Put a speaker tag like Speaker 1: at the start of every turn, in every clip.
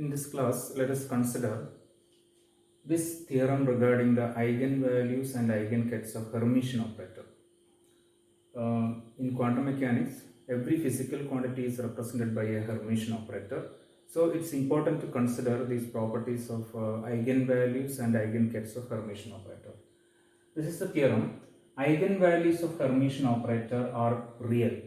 Speaker 1: In this class, let us consider this theorem regarding the eigenvalues and eigenkets of Hermitian operator. In quantum mechanics, every physical quantity is represented by a Hermitian operator. So it's important to consider these properties of eigenvalues and eigenkets of Hermitian operator. This is the theorem. Eigenvalues of Hermitian operator are real,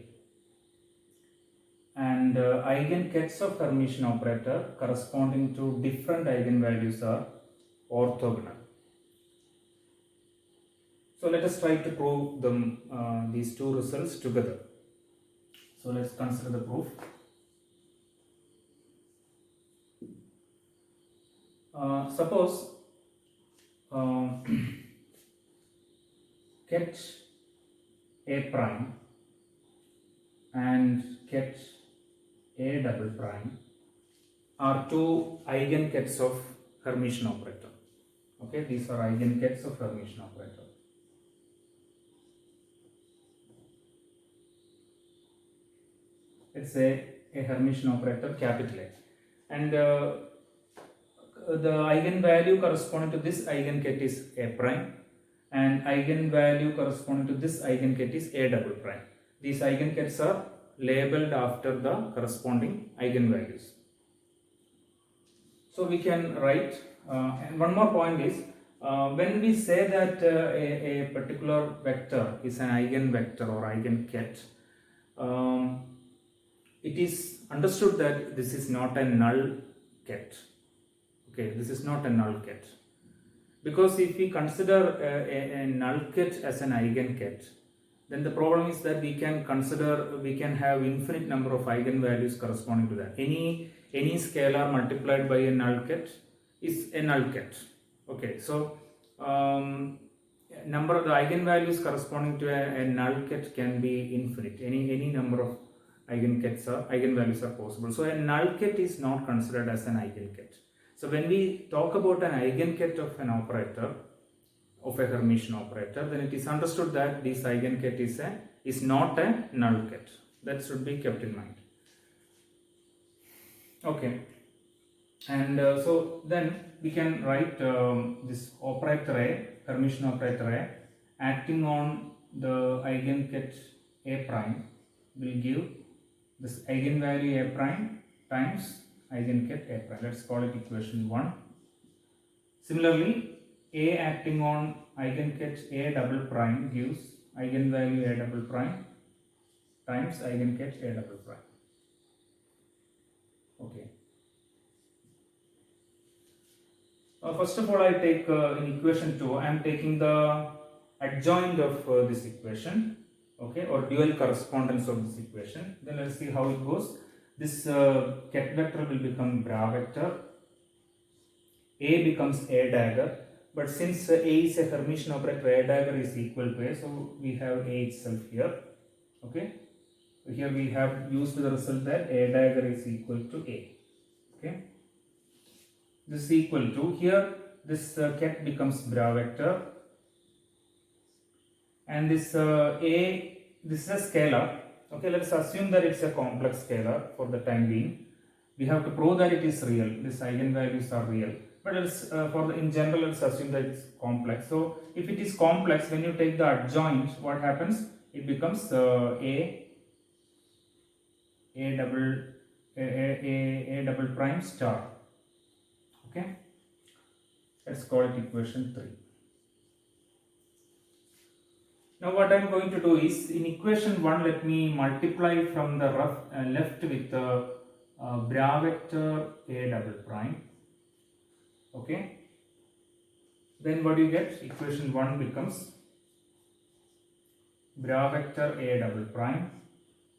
Speaker 1: and eigenkets of Hermitian operator corresponding to different eigenvalues are orthogonal. So let us try to prove them, these two results together. So let's consider the proof. Suppose ket A prime and ket A double prime are two eigenkets of Hermitian operator. Okay, these are eigenkets of Hermitian operator. Let's say a Hermitian operator capital A, and the eigenvalue corresponding to this eigenket is A prime, and eigenvalue corresponding to this eigenket is A double prime. These eigenkets are labeled after the corresponding eigenvalues. So we can write, and one more point is, when we say that a particular vector is an eigenvector or eigenket, it is understood that this is not a null ket. Okay, this is not a null ket. Because if we consider a null ket as an eigenket, then the problem is that we can have infinite number of eigenvalues corresponding to that. Any scalar multiplied by a null ket is a null ket. Okay, so number of the eigenvalues corresponding to a null ket can be infinite. Any number of eigenvalues are possible. So a null ket is not considered as an eigenket. So when we talk about an eigenket of an operator, of a Hermitian operator, then it is understood that this eigenket is not a null ket. That should be kept in mind. Okay, and so then we can write this operator A, Hermitian operator A, acting on the eigenket A prime will give this eigenvalue A prime times eigenket A prime. Let's call it equation 1. Similarly, A acting on eigenket A double prime gives eigenvalue A double prime times eigenket A double prime. Okay. First of all, I take in equation 2, I am taking the adjoint of this equation, okay, or dual correspondence of this equation. Then let's see how it goes. This ket vector will become bra vector. A becomes A dagger. But since A is a Hermitian operator, A dagger is equal to A, so we have A itself here. Okay, so here we have used the result that A dagger is equal to A. Okay, this is equal to, here this ket becomes bra vector, and this A, this is a scalar. Okay, let us assume that it's a complex scalar for the time being. We have to prove that it is real. These eigenvalues are real. But in general, let's assume that it's complex. So if it is complex, when you take the adjoint, what happens? It becomes A double prime star. Okay, let's call it equation 3. Now what I am going to do is, in equation 1, let me multiply from the left with the bra vector A double prime. Okay, then what do you get? Equation 1 becomes bra vector A double prime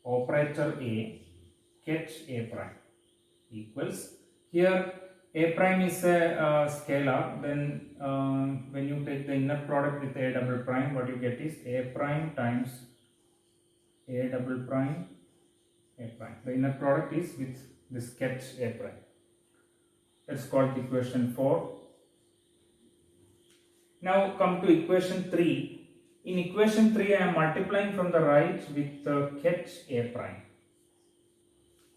Speaker 1: operator A ket A prime equals, here A prime is a scalar, then when you take the inner product with A double prime, what you get is A prime times A double prime A prime. The inner product is with this ket A prime. Let's call it equation 4. Now come to equation 3. In equation 3, I am multiplying from the right with ket A prime.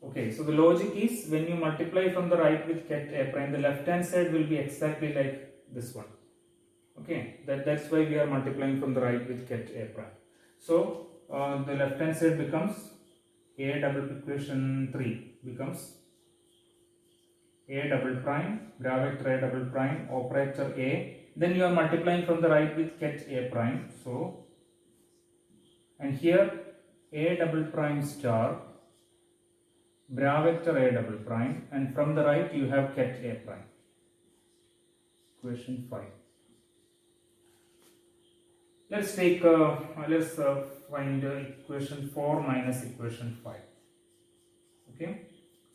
Speaker 1: Okay, so the logic is when you multiply from the right with ket A prime, the left hand side will be exactly like this one. Okay, that's why we are multiplying from the right with ket A prime. So the left hand side becomes A double, equation 3 becomes A double prime, gravector A double prime, operator A. Then you are multiplying from the right with ket A prime. So, and here A double prime star, gravector A double prime, and from the right you have ket A prime. Equation 5. Let's take, find equation 4 minus equation 5. Okay,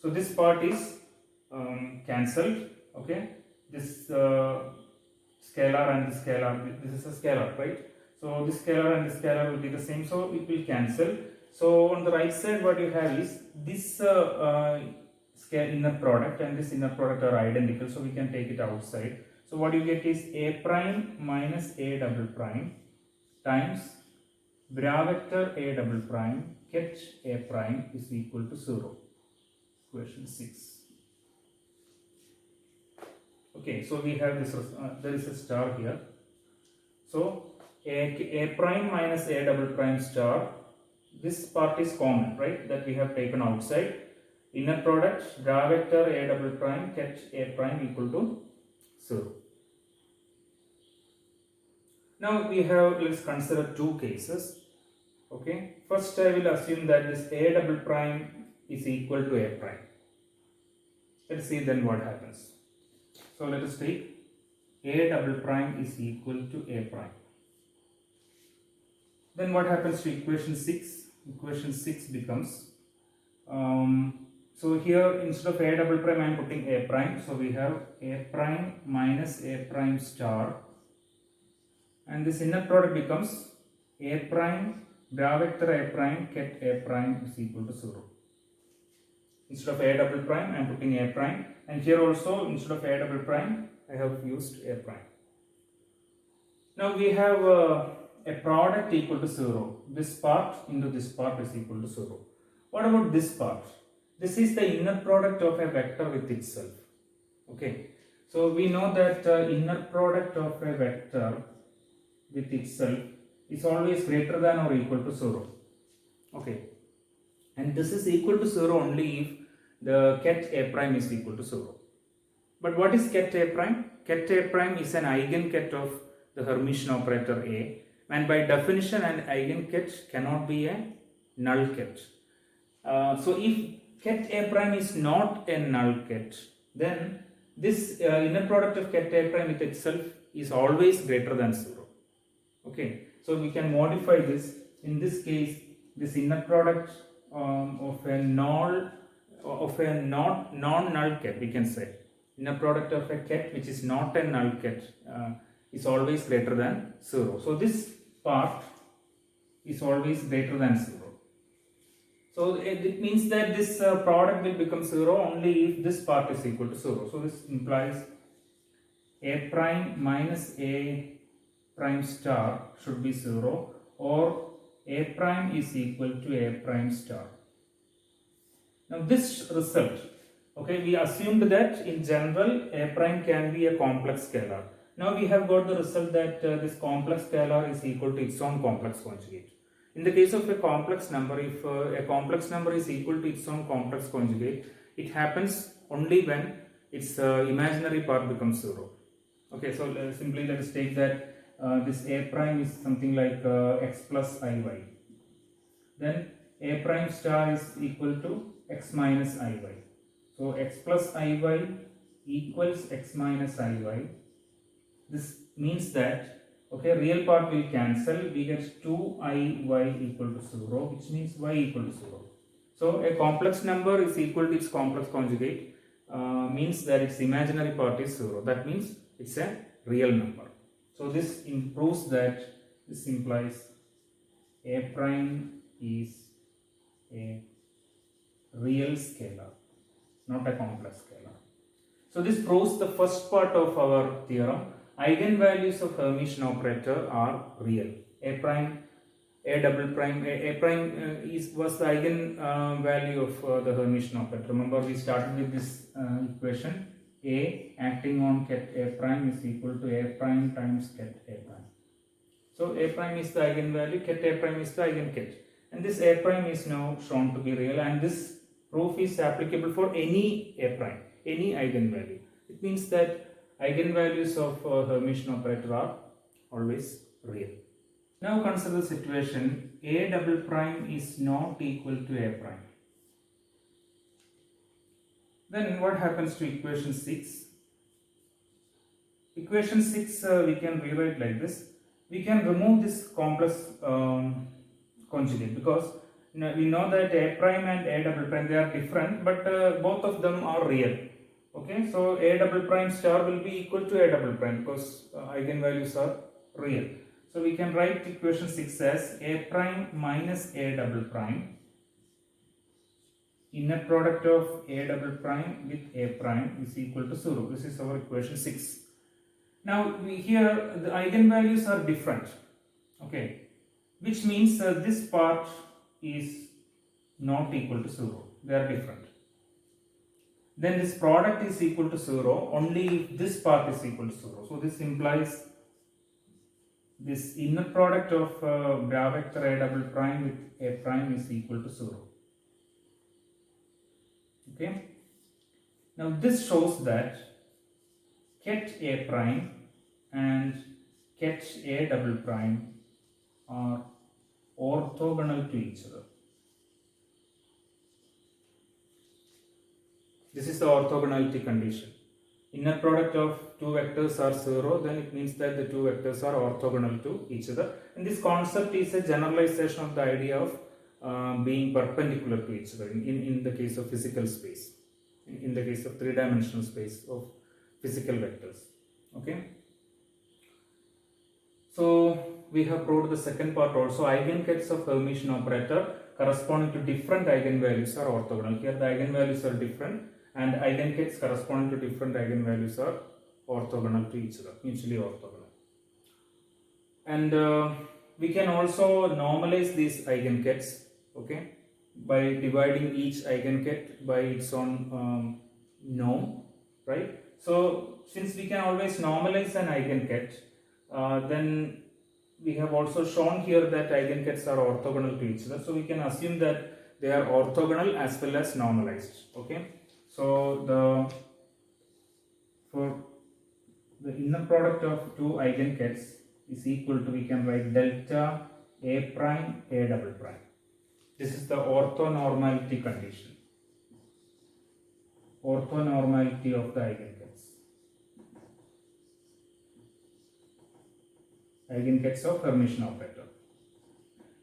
Speaker 1: so this part is cancelled. Okay, this scalar and this scalar, this is a scalar, right? So this scalar and this scalar will be the same, so it will cancel. So on the right side what you have is this inner product and this inner product are identical, so we can take it outside. So what you get is A prime minus A double prime times gravector A double prime ket A prime is equal to 0. Equation 6. Okay, so we have this, there is a star here. So A prime minus A double prime star, this part is common, right, that we have taken outside. Inner product gravector A double prime ket A prime equal to 0. Now we have, let's consider two cases. Okay, first I will assume that this A double prime is equal to A prime. Let's see then what happens. So let us take A double prime is equal to A prime. Then what happens to equation 6? Equation 6 becomes, so here instead of A double prime I am putting A prime. So we have A prime minus A prime star, and this inner product becomes A prime gravector A prime ket A prime is equal to 0. Instead of A double prime I am putting A prime, and here also instead of A double prime I have used A prime. Now we have a product equal to 0. This part into this part is equal to 0. What about this part? This is the inner product of a vector with itself. Okay, so we know that inner product of a vector with itself is always greater than or equal to 0. Okay, and this is equal to 0 only if the ket A prime is equal to 0. But what is ket A prime? Ket A prime is an eigenket of the Hermitian operator A, and by definition an eigenket cannot be a null ket. So if ket A prime is not a null ket, then this inner product of ket A prime with itself is always greater than 0. Okay, so we can modify this. In this case, this inner product of a non-null ket, we can say inner product of a ket which is not a null ket is always greater than 0. So this part is always greater than 0. So it means that this product will become 0 only if this part is equal to 0. So this implies A prime minus A prime star should be 0, or A prime is equal to A prime star. Now this result, okay, we assumed that in general A prime can be a complex scalar. Now we have got the result that this complex scalar is equal to its own complex conjugate. In the case of a complex number, if a complex number is equal to its own complex conjugate, it happens only when its imaginary part becomes 0. Okay, so simply let us take that this A prime is something like x plus iy. Then A prime star is equal to x minus iy. So x plus iy equals x minus iy. This means that, okay, real part will cancel. We get 2iy equal to 0, which means y equal to 0. So a complex number is equal to its complex conjugate means that its imaginary part is 0. That means it's a real number. So this proves that this implies A prime is a real scalar, not a complex scalar. So this proves the first part of our theorem. Eigenvalues of Hermitian operator are real. A prime A double prime, A prime was the eigen value of the Hermitian operator. Remember, we started with this equation. A acting on ket A prime is equal to A prime times ket A prime. So A prime is the eigenvalue, ket A prime is the eigenket. And this A prime is now shown to be real, and this proof is applicable for any A prime, any eigenvalue. It means that eigenvalues of Hermitian operator are always real. Now consider the situation A double prime is not equal to A prime. Then what happens to equation 6? Equation 6 we can rewrite like this. We can remove this complex conjugate, because we know that A prime and A double prime, they are different, but both of them are real. Okay, so A double prime star will be equal to A double prime because eigenvalues are real. So we can write equation 6 as A prime minus A double prime, inner product of A double prime with A prime is equal to 0. This is our equation 6. Now here the eigenvalues are different, okay, which means this part is not equal to 0. They are different. Then this product is equal to 0 only if this part is equal to 0. So this implies this inner product of bra vector A double prime with A prime is equal to 0. Okay. Now this shows that ket A prime and ket A double prime are orthogonal to each other. This is the orthogonality condition. Inner product of two vectors are 0, then it means that the two vectors are orthogonal to each other. And this concept is a generalization of the idea of being perpendicular to each other in the case of physical space, in the case of three-dimensional space of physical vectors. Okay. So we have proved the second part also. Eigenkets of Hermitian operator corresponding to different eigenvalues are orthogonal. Here the eigenvalues are different, and eigenkets corresponding to different eigenvalues are orthogonal to each other, mutually orthogonal. And we can also normalize these eigenkets, okay, by dividing each eigenket by its own norm, right? So since we can always normalize an eigenket, then we have also shown here that eigenkets are orthogonal to each other. So we can assume that they are orthogonal as well as normalized. Okay. So for the inner product of two eigenkets is equal to, we can write delta A prime A double prime. This is the orthonormality condition. Orthonormality of the eigenkets. Eigenkets of Hermitian operator.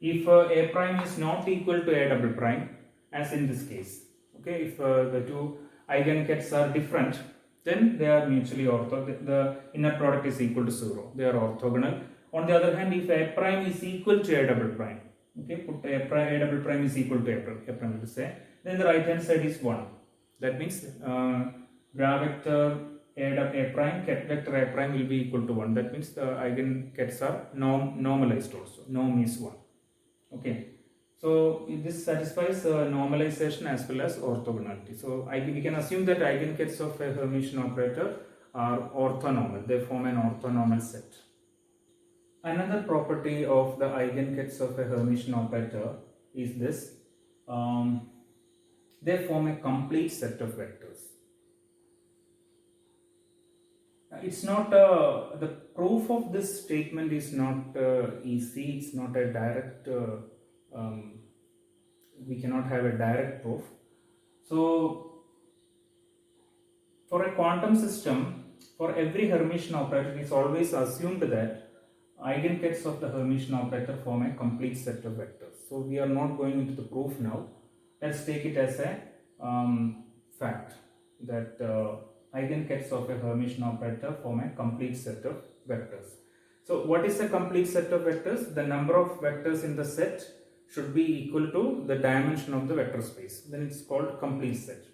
Speaker 1: If A prime is not equal to A double prime, as in this case, okay, if the two eigenkets are different, then they are mutually orthogonal. The inner product is equal to 0. They are orthogonal. On the other hand, if A prime is equal to A double prime, okay, put A double prime is equal to A prime, to say, then the right hand side is 1. That means bra vector A prime, ket vector A prime will be equal to 1. That means the eigenkets are normalized also. Norm is 1. Okay. So this satisfies normalization as well as orthogonality. So we can assume that eigenkets of a Hermitian operator are orthonormal. They form an orthonormal set. Another property of the eigenkets of a Hermitian operator is this. They form a complete set of vectors. It's not the proof of this statement is not easy. It's not a direct. We cannot have a direct proof. So, for a quantum system, for every Hermitian operator, it is always assumed that eigenkets of the Hermitian operator form a complete set of vectors. So, we are not going into the proof now. Let's take it as a fact that eigenkets of a Hermitian operator form a complete set of vectors. So, what is a complete set of vectors? The number of vectors in the set should be equal to the dimension of the vector space. Then it's called complete set.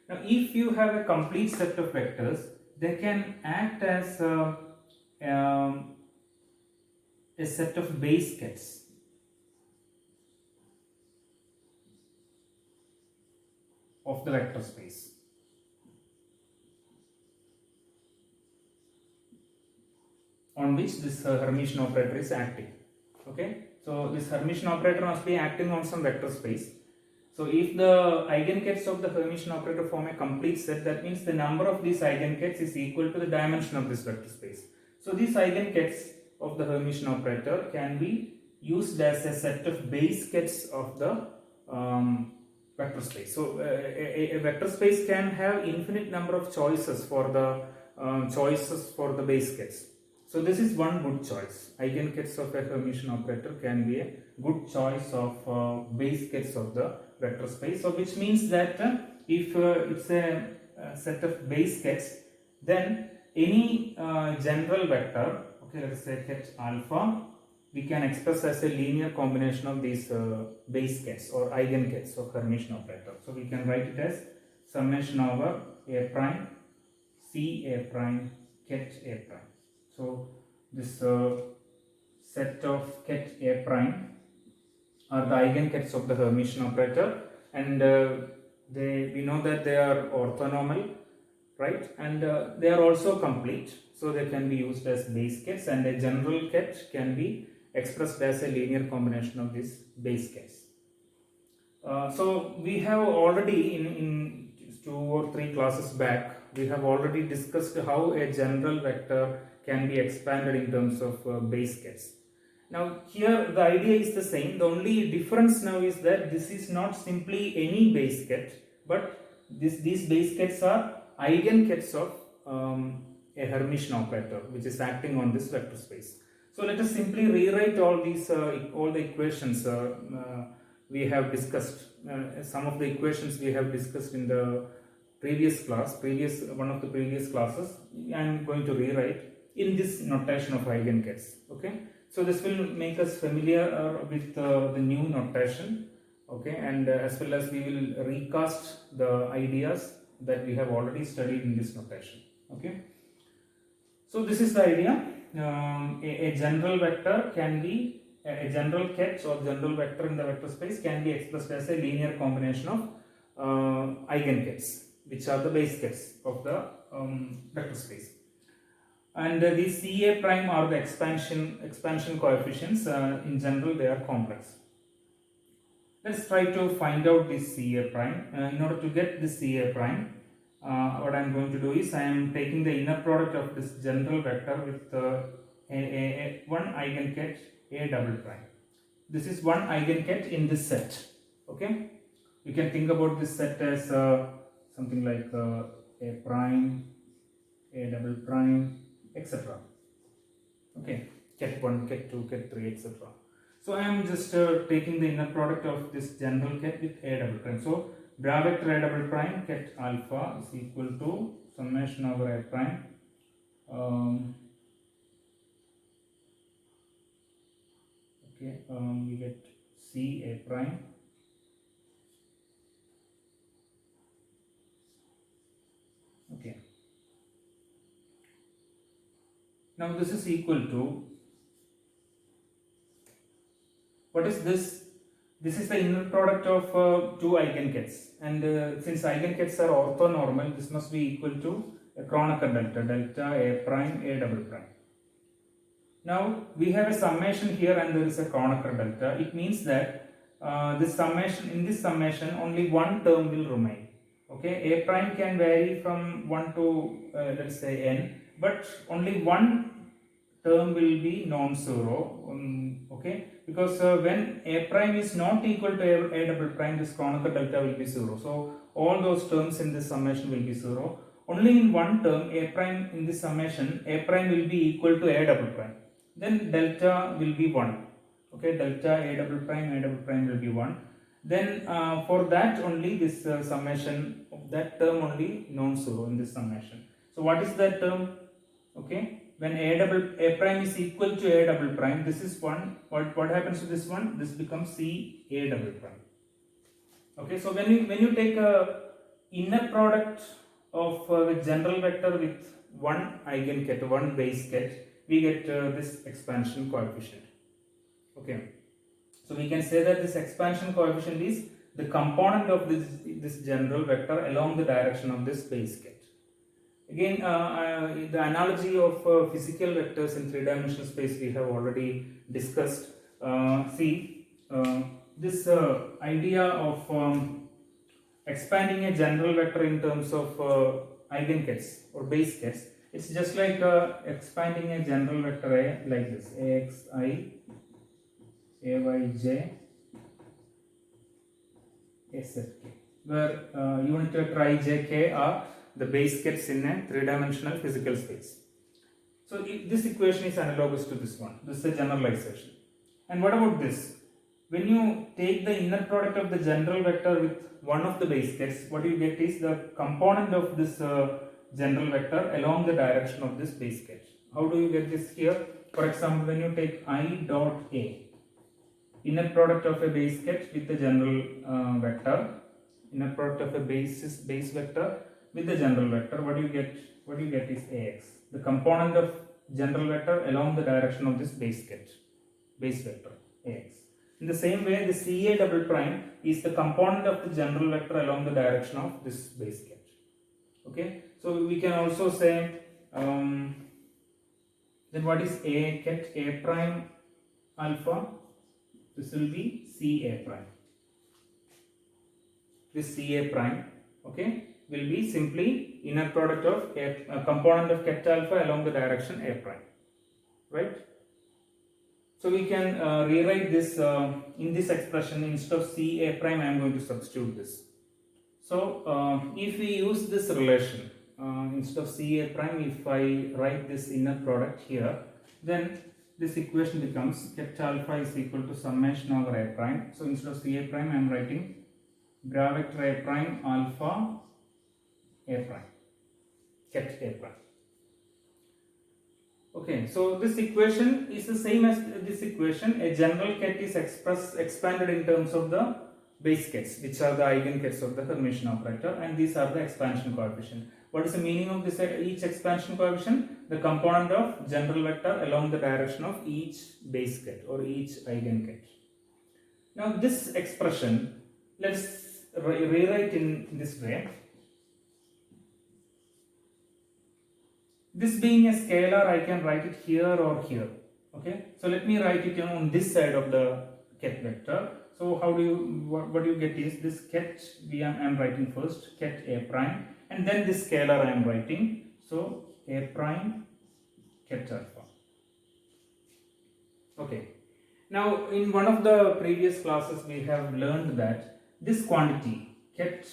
Speaker 1: Now, if you have a complete set of vectors, they can act as a set of base kets. of the vector space. On which this Hermitian operator is acting. Okay, so this Hermitian operator must be acting on some vector space. So if the eigenkets of the Hermitian operator form a complete set, that means the number of these eigenkets is equal to the dimension of this vector space. So these eigenkets of the Hermitian operator can be used as a set of base kets of the vector space. So a vector space can have infinite number of choices for the base kets. So this is one good choice. Eigenkets of a Hermitian operator can be a good choice of base kets of the vector space. So which means that if it's a set of base kets, then any general vector, okay, let us say ket alpha, we can express as a linear combination of these base kets or eigenkets of Hermitian operator. So we can write it as summation over a prime c a prime ket a prime. So this set of ket a prime are the eigenkets of the Hermitian operator, and we know that they are orthonormal, right? And they are also complete, so they can be used as base kets, and a general ket can be expressed as a linear combination of these base kets. So we have already in 2 or 3 classes back, we have already discussed how a general vector can be expanded in terms of base kets. Now here the idea is the same. The only difference now is that this is not simply any base ket, but these base kets are eigenkets of a Hermitian operator which is acting on this vector space. So let us simply rewrite all the equations we have discussed. Some of the equations we have discussed in the one of the previous classes. I am going to rewrite in this notation of eigenkets. Okay, so this will make us familiar with the new notation. Okay, and as well as we will recast the ideas that we have already studied in this notation. Okay, so this is the idea. A general vector can be a general ket or general vector in the vector space can be expressed as a linear combination of eigenkets, which are the base kets of the vector space. And these Ca prime are the expansion coefficients. In general, they are complex. Let's try to find out this Ca prime. In order to get this Ca prime, what I am going to do is I am taking the inner product of this general vector with one eigenket A double prime. This is one eigenket in this set. Okay, you can think about this set as something like A prime, A double prime, etc. Okay, ket 1, ket 2, ket 3, etc. So I am just taking the inner product of this general ket with A double prime. So bra vector A double prime ket alpha is equal to summation over A prime we get C A prime okay. Now this is equal to, what is this? This is the inner product of 2 eigenkets, and since eigenkets are orthonormal, this must be equal to a Kronecker delta, delta A prime A double prime. Now we have a summation here and there is a Kronecker delta. It means that this summation only one term will remain. Okay, A prime can vary from 1 to let's say n, but only one term will be non-zero. Okay, because when A prime is not equal to A double prime, this Kronecker delta will be 0. So all those terms in this summation will be 0. Only in one term, A prime in this summation, A prime will be equal to A double prime. Then delta will be 1. Okay, delta A double prime will be 1. Then for that only this summation of that term only non-zero in this summation. So what is that term? Okay, when A prime is equal to A double prime, this is 1. What happens to this one? This becomes C A double prime. Okay, so when you take a inner product of the general vector with one eigenket, one base ket, we get this expansion coefficient. Okay, so we can say that this expansion coefficient is the component of this general vector along the direction of this base ket. Again, the analogy of physical vectors in three-dimensional space we have already discussed. This idea of expanding a general vector in terms of eigenkets or base kets, it's just like expanding a general vector A like this: AXI, AYJ, AZK, where unit vector I, J, K are the base kets in a three-dimensional physical space. So this equation is analogous to this one. This is a generalization. And what about this? When you take the inner product of the general vector with one of the base kets, what you get is the component of this general vector along the direction of this base ket. How do you get this here? For example, when you take I dot A, inner product of a base ket with the general vector, inner product of a base vector with the general vector, what you get is AX, the component of general vector along the direction of this base vector AX. In the same way, the CA double prime is the component of the general vector along the direction of this base ket. Okay, so we can also say then what is A ket A prime alpha? This will be CA prime. This CA prime, okay, will be simply inner product of a component of ket alpha along the direction A prime, right? So we can rewrite this in this expression. Instead of CA prime, I am going to substitute this. So if we use this relation, instead of CA prime, if I write this inner product here, then this equation becomes ket alpha is equal to summation over A prime. So instead of CA prime, I am writing bra vector A prime alpha A prime, ket A prime. Okay, so this equation is the same as this equation. A general ket is expanded in terms of the base kets, which are the eigenkets of the Hermitian operator, and these are the expansion coefficient. What is the meaning of this each expansion coefficient? The component of general vector along the direction of each base ket or each eigenket. Now this expression, let's rewrite in this way. This being a scalar, I can write it here or here. Okay, so let me write it on this side of the ket vector. So how do you, what do you get is this ket I am writing first, ket A prime, and then this scalar I am writing. So A prime ket alpha. Okay. Now in one of the previous classes we have learned that this quantity ket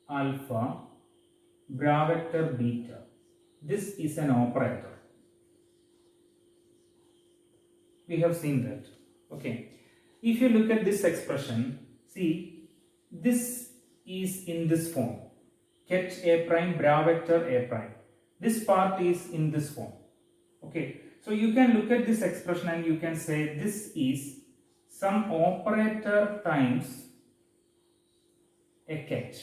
Speaker 1: alpha bra vector beta, this is an operator. We have seen that. Okay. If you look at this expression, see, this is in this form. Ket A prime bra vector A prime. This part is in this form. Okay. So you can look at this expression and you can say this is some operator times a ket.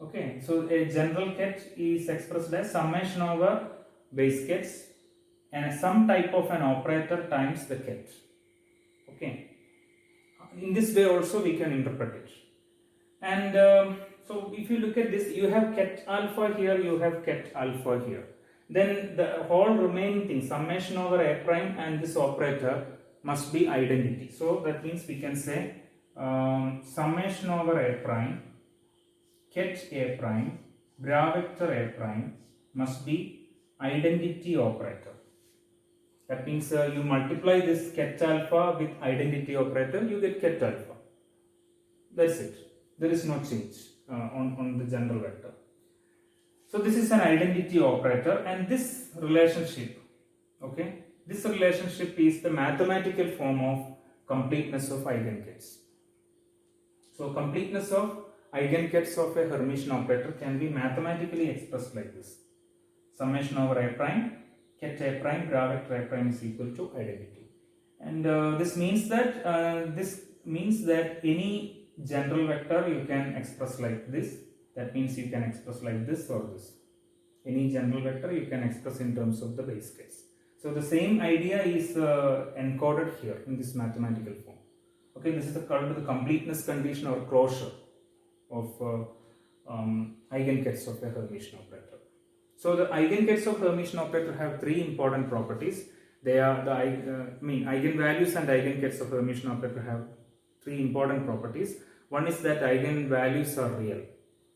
Speaker 1: Okay, so a general ket is expressed as summation over base kets and some type of an operator times the ket. Okay, in this way also we can interpret it. And so if you look at this, you have ket alpha here, you have ket alpha here. Then the whole remaining thing, summation over A prime and this operator must be identity. So that means we can say summation over A prime ket A prime bra vector A prime must be identity operator. That means you multiply this ket alpha with identity operator, you get ket alpha. That's it. There is no change on the general vector. So this is an identity operator, and this relationship, okay, this relationship is the mathematical form of completeness of eigenkets. So completeness of eigenkets of a Hermitian operator can be mathematically expressed like this. Summation over A prime ket A prime bra vector A prime is equal to identity. And this means that any general vector you can express like this. That means you can express like this or this. Any general vector you can express in terms of the base case. So the same idea is encoded here in this mathematical form. Okay, this is called the completeness condition or closure of eigenkets of a Hermitian operator. So the eigenkets of Hermitian operator have three important properties. They are the eigenvalues and eigenkets of Hermitian operator have three important properties. One is that eigenvalues are real.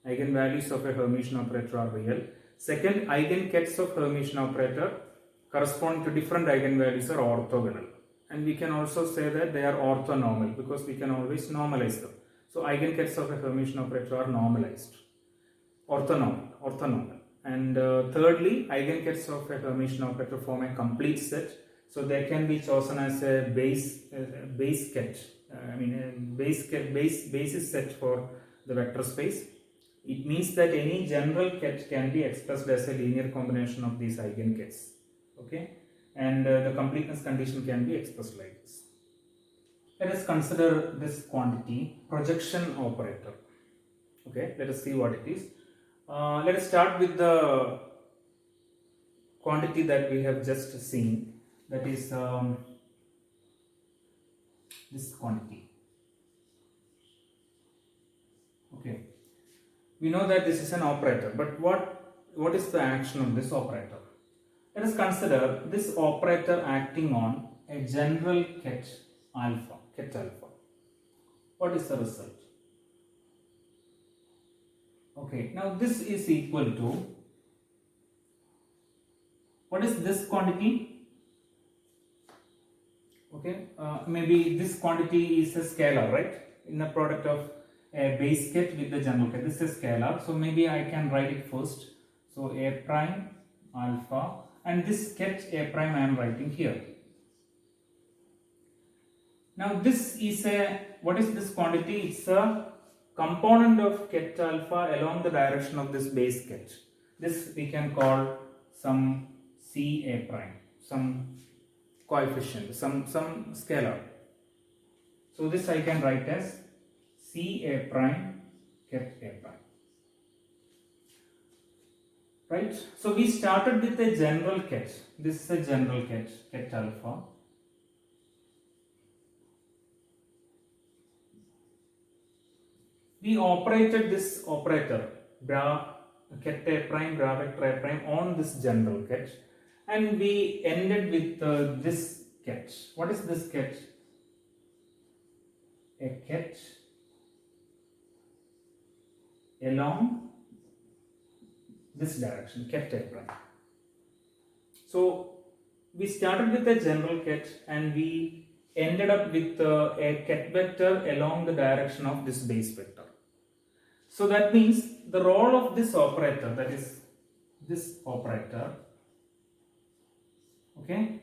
Speaker 1: Eigenvalues of a Hermitian operator are real. Second, eigenkets of Hermitian operator corresponding to different eigenvalues are orthogonal. And we can also say that they are orthonormal because we can always normalize them. So eigenkets of a Hermitian operator are normalized, orthonormal. And thirdly, eigenkets of a Hermitian operator form a complete set. So they can be chosen as a base set. Basis set for the vector space. It means that any general ket can be expressed as a linear combination of these eigenkets. Okay, and the completeness condition can be expressed like this. Let us consider this quantity projection operator. Okay, let us see what it is. Let us start with the quantity that we have just seen, that is this quantity. Okay, we know that this is an operator, but what is the action of this operator? Let us consider this operator acting on a general ket alpha. What is the result? Okay, now this is equal to, what is this quantity? Okay, maybe this quantity is a scalar, right? In the product of a base ket with the general ket. This is scalar, so maybe I can write it first. So A prime alpha, and this ket A prime I am writing here. Now this is what is this quantity? It's a component of ket alpha along the direction of this base ket. This we can call some C A prime, some coefficient, some scalar. So this I can write as C A prime ket A prime. Right? So we started with a general ket. This is a general ket alpha. We operated this operator ket A prime, bra vector A prime on this general ket, and we ended with this ket. What is this ket? A ket along this direction, ket A prime. So we started with a general ket and we ended up with a ket vector along the direction of this base vector. So that means the role of this operator, that is this operator, okay,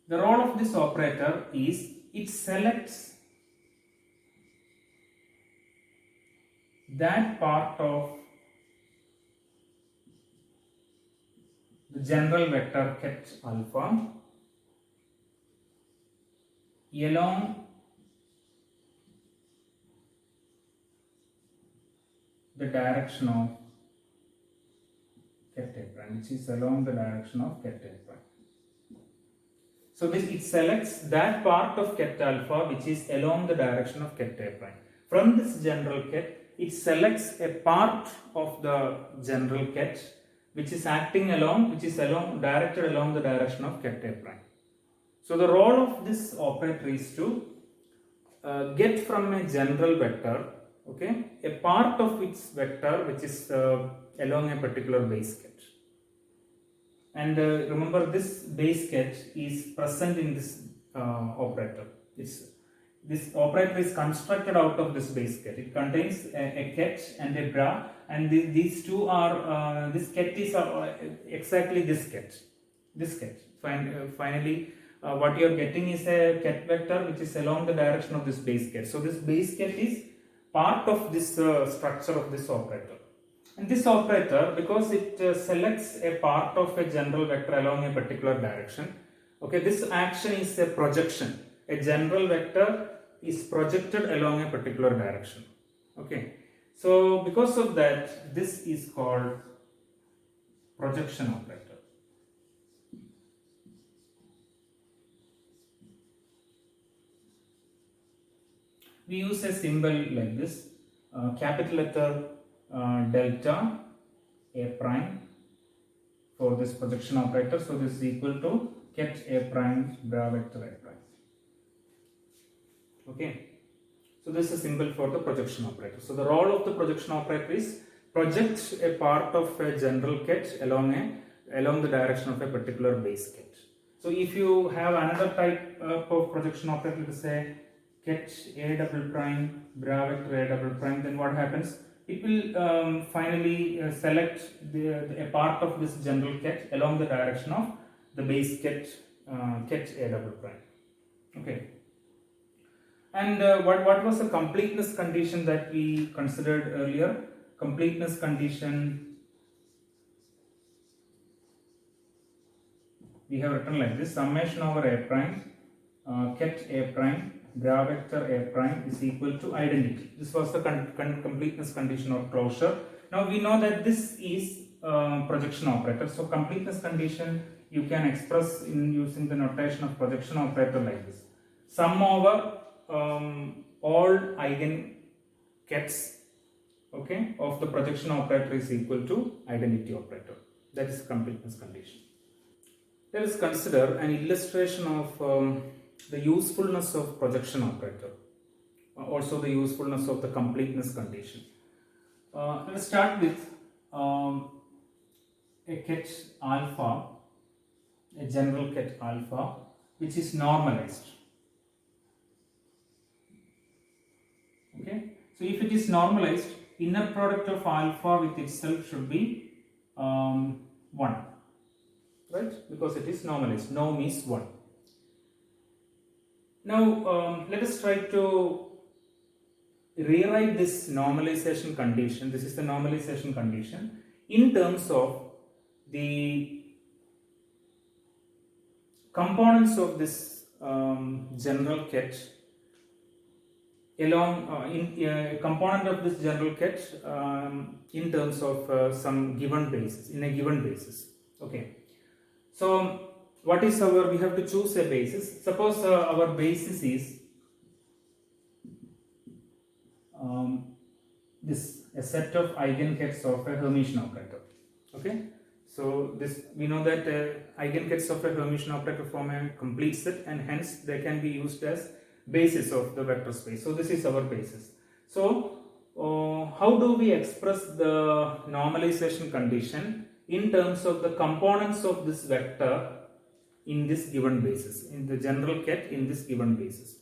Speaker 1: the role of this operator is it selects that part of the general vector ket alpha along the direction of ket A prime, which is along the direction of ket A prime. So it selects that part of ket alpha which is along the direction of ket A prime. From this general ket, it selects a part of the general ket which is directed along the direction of ket A prime. So the role of this operator is to get from a general vector, okay, a part of its vector which is along a particular base ket. And remember, this base ket is present in this operator. This operator is constructed out of this base ket. It contains a ket and a bra, and these two are this ket is exactly this ket. Finally, what you are getting is a ket vector which is along the direction of this base ket. So this base ket is part of this structure of this operator. And this operator, because it selects a part of a general vector along a particular direction, okay, this action is a projection. A general vector is projected along a particular direction. Okay, so because of that, this is called projection operator. we use a symbol like this, capital letter delta A prime for this projection operator. So this is equal to ket A prime bra vector A prime. Okay. So this is a symbol for the projection operator. So the role of the projection operator is project a part of a general ket along the direction of a particular base ket. So if you have another type of projection operator, let's say ket A double prime bra vector A double prime, then what happens? It will finally select a part of this general ket along the direction of the base ket A double prime. Okay. And what was the completeness condition that we considered earlier? Completeness condition, we have written like this: summation over A prime ket A prime bra vector A prime is equal to identity. This was the completeness condition or closure. Now we know that this is projection operator. So completeness condition you can express in using the notation of projection operator like this: sum over all eigen kets, okay, of the projection operator is equal to identity operator. That is completeness condition. Let us consider an illustration of the usefulness of projection operator, also the usefulness of the completeness condition. Let us start with a ket alpha, a general ket alpha, which is normalized. Okay, so if it is normalized, inner product of alpha with itself should be 1, right? Because it is normalized. Norm is 1. Now let us try to rewrite this normalization condition. This is the normalization condition in terms of the components of this general ket along component of this general ket in terms of some given basis, in a given basis. Okay, so what is we have to choose a basis. Suppose our basis is a set of eigenkets of a Hermitian operator. Okay, so this we know that eigenkets of a Hermitian operator form a complete set, and hence they can be used as basis of the vector space. So this is our basis. So how do we express the normalization condition in terms of the components of this vector in this given basis, in the general ket in this given basis?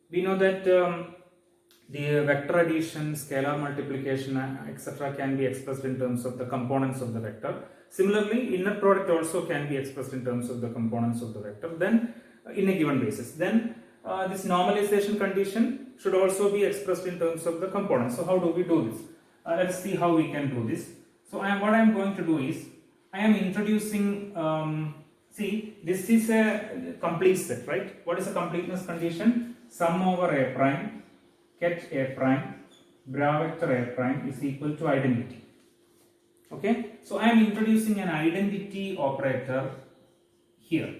Speaker 1: We know that the vector addition, scalar multiplication, etc. can be expressed in terms of the components of the vector. Similarly, inner product also can be expressed in terms of the components of the vector, then in a given basis. Then this normalization condition should also be expressed in terms of the components. So how do we do this? Let's see how we can do this. So what I am going to do is, I am introducing, see, this is a complete set, right? What is a completeness condition? Sum over A prime ket A prime bra vector A prime is equal to identity. Okay, so I am introducing an identity operator here.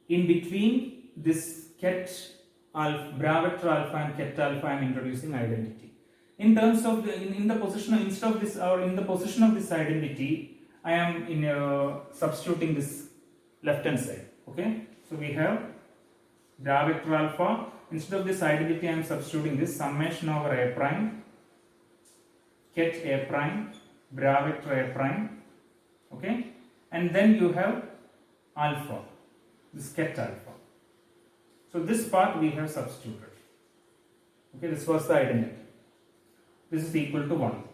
Speaker 1: In between this ket alpha, bra vector alpha and ket alpha, I am introducing identity. In terms of in the position, instead of this, or in the position of this identity, I am substituting this left hand side. Okay, so we have bra vector alpha. Instead of this identity, I am substituting this summation over A prime ket A prime bra vector A prime. Okay, and then you have alpha, this ket alpha. So this part we have substituted. Okay, this was the identity. This is equal to 1.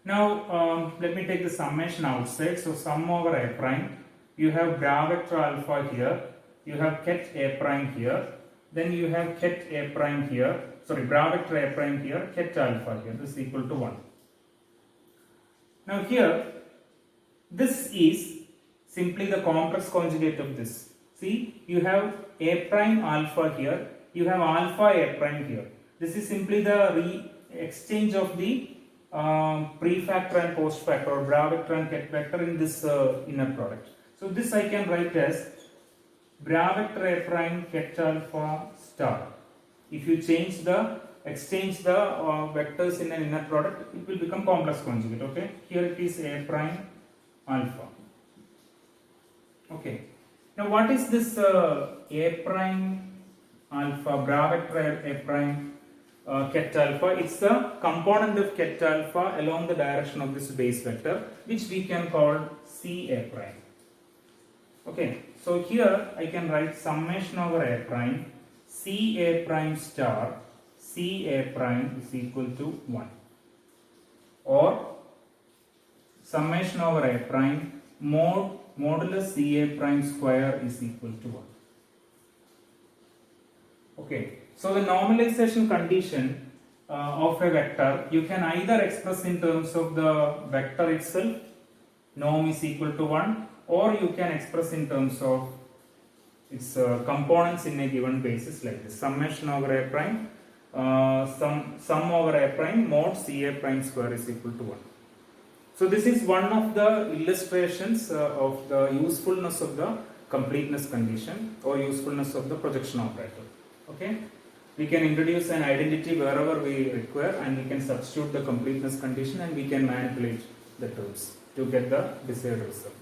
Speaker 1: Now let me take the summation outside. So sum over A prime, you have bra vector alpha here, you have ket A prime here, then you have ket A prime here, sorry, bra vector A prime here, ket alpha here. This is equal to 1. Now here, this is simply the complex conjugate of this. See, you have A prime alpha here, you have alpha A prime here. This is simply the exchange of the prefactor and postfactor, or bra vector and ket vector in this inner product. So this I can write as bra vector A prime ket alpha star. If you exchange the vectors in an inner product, it will become complex conjugate. Okay, here it is A prime alpha. Okay, now what is this A prime alpha, bra vector A prime ket alpha? It's the component of ket alpha along the direction of this base vector, which we can call C A prime. Okay, so here I can write summation over A prime C A prime star C A prime is equal to 1, or summation over A prime modulus C A prime square is equal to 1. Okay, so the normalization condition of a vector you can either express in terms of the vector itself, norm is equal to 1, or you can express in terms of its components in a given basis like this: summation over A prime sum over A prime mod C A prime square is equal to 1. So this is one of the illustrations of the usefulness of the completeness condition or usefulness of the projection operator. Okay, we can introduce an identity wherever we require, and we can substitute the completeness condition, and we can manipulate the terms to get the desired result.